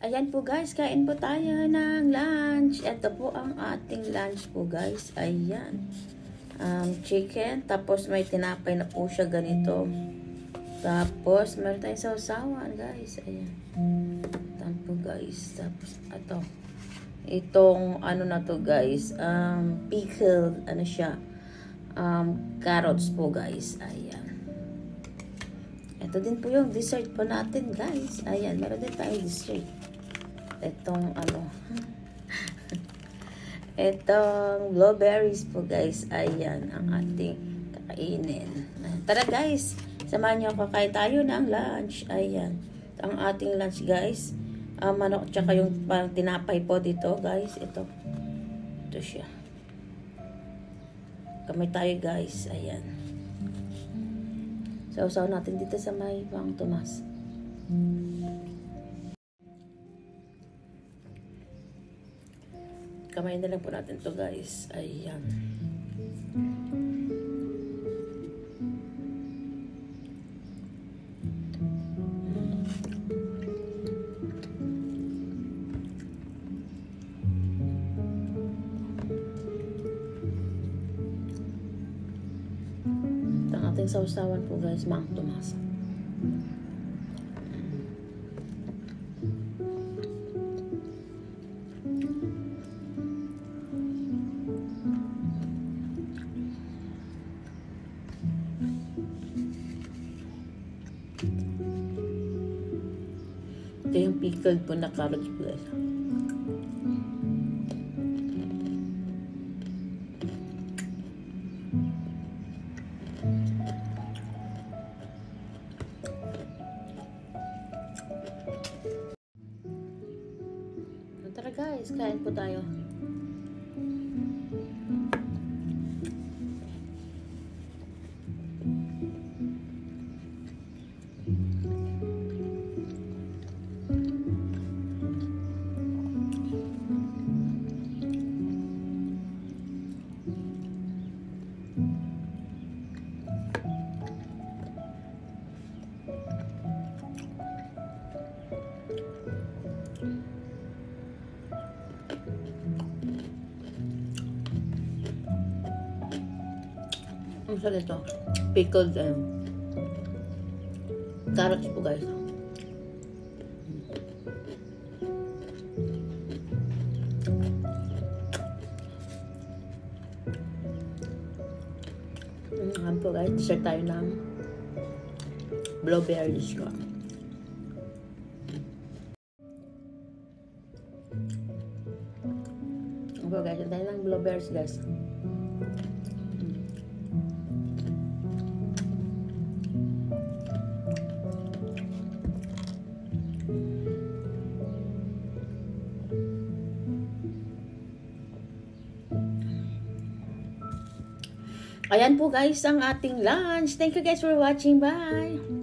Ayan po guys, kain po tayo ng lunch. Ito po ang ating lunch po guys. Ayan. Chicken. Tapos may tinapay na po siya ganito. Tapos meron tayong sausawan guys. Ayan. Ayan po guys. Tapos ito. Itong ano na to guys. Pickled. Ano siya. Carrots po guys. Ayan. Ito din po yung dessert po natin guys. Ayan. Meron din tayong dessert. Itong ano itong blueberries po guys. Ayan ang ating kakainin. Tara guys, samahan nyo ako, kain tayo ng lunch. Ayan ang ating lunch guys. Manok tsaka yung parang tinapay po dito guys. Ito siya. Kamay tayo guys. Ayan, sausaw natin dito sa may Mang Tomas. Kamay na lang po natin to guys. Ayan. Ito ang ating sausawan po guys, Mang Tomas. Ito yung pickled po na carrots po guys. Tara guys, kain po tayo. Ang sarap ito. Pickled carrots po guys. Ayan po guys. Dessert tayo ng blueberries ko. Ayan po guys. Dessert tayo ng blueberries guys. Ayan po guys ang ating lunch. Thank you guys for watching. Bye!